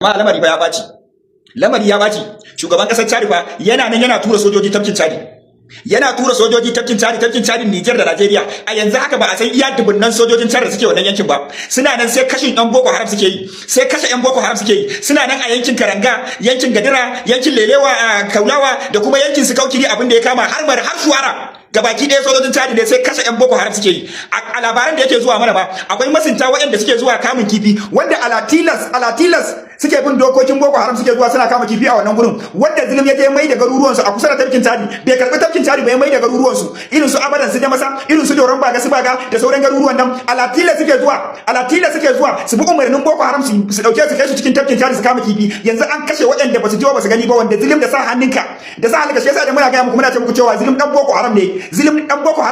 amma lamari ya baci shugaban kasar Chad fa yana nan yana tura sojoji tafkin Chad tafkin Chad Niger da Nigeria a yanzu haka ba a san iya dubunnan sojojin Chad da suke wannan yankin ba suna nan sai kashin yan Boko Haram suke yi suna nan a yankin Karanga yankin Gadira yankin Lelewa Kaulawa da kuma yankin Sukaukiri abin da ya kama har Shuwara gabaki ɗaya sojojin Chad ne sai kashe yan Boko Haram suke yi a labaran da yake zuwa mana ba akwai masinta waɗanda suke zuwa kamun kifi wanda alatilas suke bin dokokin Boko Haram suke zuwa suna kama kifi a wannan gurin wanda zulum ya je mai da garuruwan su a kusa da tafkin Chad bai karbi tafkin Chad bai mai da garuruwan su irin su Abadan su da masa irin su Doron Baga su Baga da sauran garuruwan nan alatila suke zuwa su bi umarnin Boko Haram su dauke su kai su cikin tafkin Chad su kama kifi yanzu an kashe waɗanda ba su jiwa ba su gani ba wanda zulum da sa hannunka da sa halaka shi yasa da muna ga muku muna ce muku cewa zulum dan Boko Haram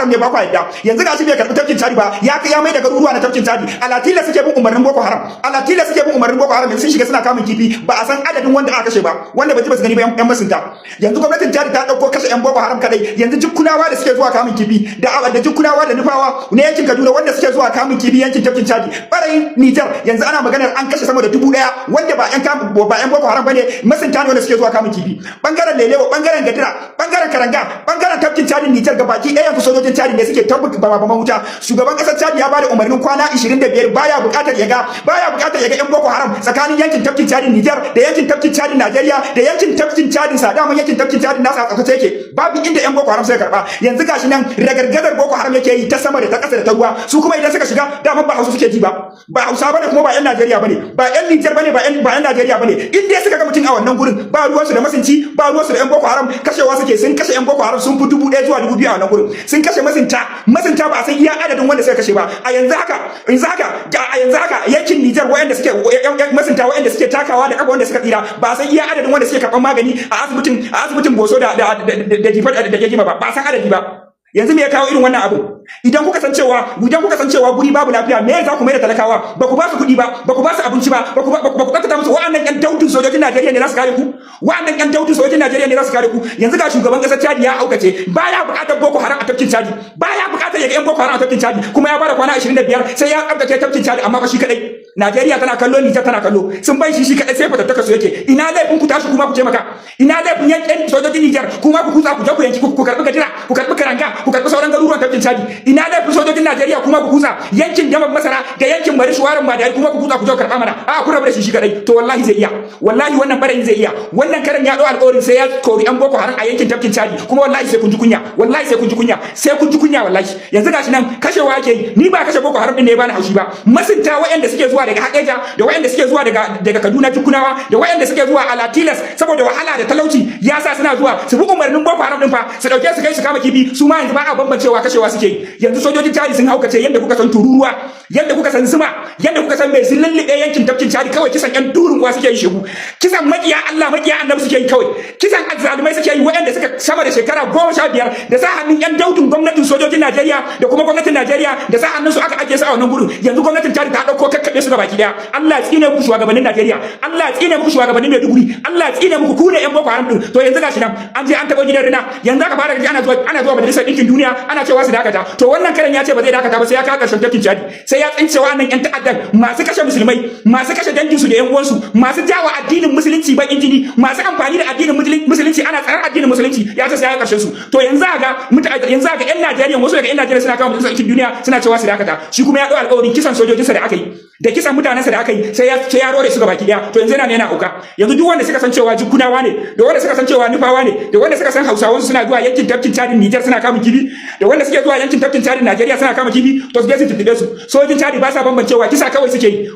ne ba ku yadda yanzu gashi bai karbi tafkin Chad ba ya mai da garuruwa na tafkin Chad alatila suke bin umarnin Boko Haram yanzu sun shiga suna kamun kifi ba a san adadin wanda aka kashe ba wanda ba ji ba su gani ba yan masunta yanzu gwamnatin Chad ta dauko kashe yan Boko Haram kadai yanzu jukkunawa da suke zuwa kamun kifi da jukkunawa da nufawa ne yankin Kaduna wanda suke zuwa kamun kifi yankin tafkin Chad barayin Niger yanzu ana maganar an kashe sama da 1000 wanda ba yan Boko Haram bane masunta ne wanda suke zuwa kamun kifi bangaren Lelewa bangaren Gadira bangaren Karanga bangaren tafkin Chad Niger gabaki ɗayan sojojin Chad ne suke tabbata ba wuta shugaban kasar Chad ya bada umarnin kwana 25 baya bukatar ya ga yan Boko Haram tsakanin yankin tafkin Chad Niger da yankin tafkin Chad Nigeria da yankin tafkin Chad Sadama yankin tafkin Chad nasa a tsakace yake babu inda yan Boko Haram suka karba yanzu gashi nan ragargadar Boko Haram yake yi ta sama da ta kasa da ta ruwa su kuma idan suka shiga dama ba Hausa suke ji ba Hausa bane kuma ba yan Nigeria bane ba yan Niger bane ba yan Nigeria bane inda suka ga mutum a wannan gurin ba ruwansu da masinci ba ruwansu da yan Boko Haram kashewa suke sun kashe yan Boko Haram sun fi 1000 zuwa 2000 a wannan gurin sun kashe masinta ba a san iya adadin wanda suka kashe ba a yanzu haka yankin Niger wayanda suke masinta wayanda suke takawa da kafa wanda suka tsira ba a san iya adadin wanda suke karban magani a asibitin Boso da Difar da Gegima ba san adadi ba yanzu me ya kawo irin wannan abu idan kuka san cewa guri babu lafiya me za ku mai da talakawa ba ku ba su kuɗi ba ku ba su abinci ba ku tattata musu wa'annan ƴan daudin sojojin Najeriya ne za su kare ku yanzu ga shugaban ƙasar Chad ya aukace baya buƙatar Boko Haram a tafkin Chad baya buƙatar ya ga ƴan Boko Haram a tafkin Chad kuma ya bada kwana 25 sai ya tsabtace tafkin Chad amma ba shi kadai Najeriya tana kallo Niger tana kallo sun bai shi kadai sai fatattaka su yake ina laifin ku tashi kuma ku taimaka ina laifin yankin sojojin Niger kuma ku kutsa ku je ku yanki ku karbi Gadira ku karbi Karanga ku karbi sauran garuruwan tafkin Chad ina laifin sojojin Najeriya kuma ku kutsa yankin Jamal Masara da yankin Marishuwarin Madari kuma ku kutsa ku je ku karba mana a ku rabu da shi kadai to wallahi zai iya wallahi wannan barayin zai iya wannan karan ya dau alƙawarin sai ya kori an Boko Haram a yankin tafkin Chad kuma wallahi sai kun ji kunya wallahi yanzu gashi nan kashewa yake yi ni ba kashe Boko Haram din ne ba na haushi ba masunta waɗanda suke zuwa daga Hadeja da waɗanda suke zuwa daga Kaduna Tukunawa da waɗanda suke zuwa Alatilas saboda wahala da talauci ya sa suna zuwa su bi umarnin Boko Haram din fa su dauke su kai su kama kifi su ma yanzu ba a bambancewa kashewa suke yi yanzu sojojin Chad sun haukace yanda kuka san tururuwa yanda kuka san zuma yanda kuka san mai sun lullube yankin tafkin Chad kawai kisan yan durun kuwa suke yi shegu kisan makiya Allah makiya Annabi suke yi kawai kisan azzalumai suke yi waɗanda suka sama da shekara 15 da sa hannun yan daudin gwamnatin sojojin Najeriya da kuma gwamnatin Najeriya da sa hannun su aka ajiye su a wannan gurin yanzu gwamnatin Chad ta dauko kakkabe su gabaki daya Allah ya tsine muku shugabannin Najeriya Allah ya tsine muku shugabannin Maiduguri Allah ya tsine muku ku ne yan Boko Haram din to yanzu gashi nan an je an taba gidan rina yanzu aka fara gaji ana zuwa majalisar dinkin duniya ana cewa su dakata to wannan karen ya ce ba zai dakata ba sai ya kawo karshen tafkin Chad sai ya tsince wa'annan yan ta'addan masu kashe musulmai masu kashe dangin su da yan uwansu masu jawa addinin musulunci bakin jini masu amfani da addinin musulunci ana tsarar addinin musulunci ya ce sai ya karshen su to yanzu ga yan Najeriya wasu daga yan Najeriya suna kawo majalisar dinkin duniya suna cewa su dakata shi kuma ya dau alƙawarin kisan sojojinsa da aka yi da kisan mutanensa da aka yi sai ya rore su gabaki daya to yanzu yana auka yanzu duk wanda suka san cewa jikunawa ne da wanda suka san cewa nufawa ne da wanda suka san Hausawan suna zuwa yankin tafkin Chad Niger suna kama kifi da wanda suke zuwa yankin tafkin Chad Najeriya suna kama kifi to su je su tuntube su sojin Chad ba sa bambancewa kisa kawai suke yi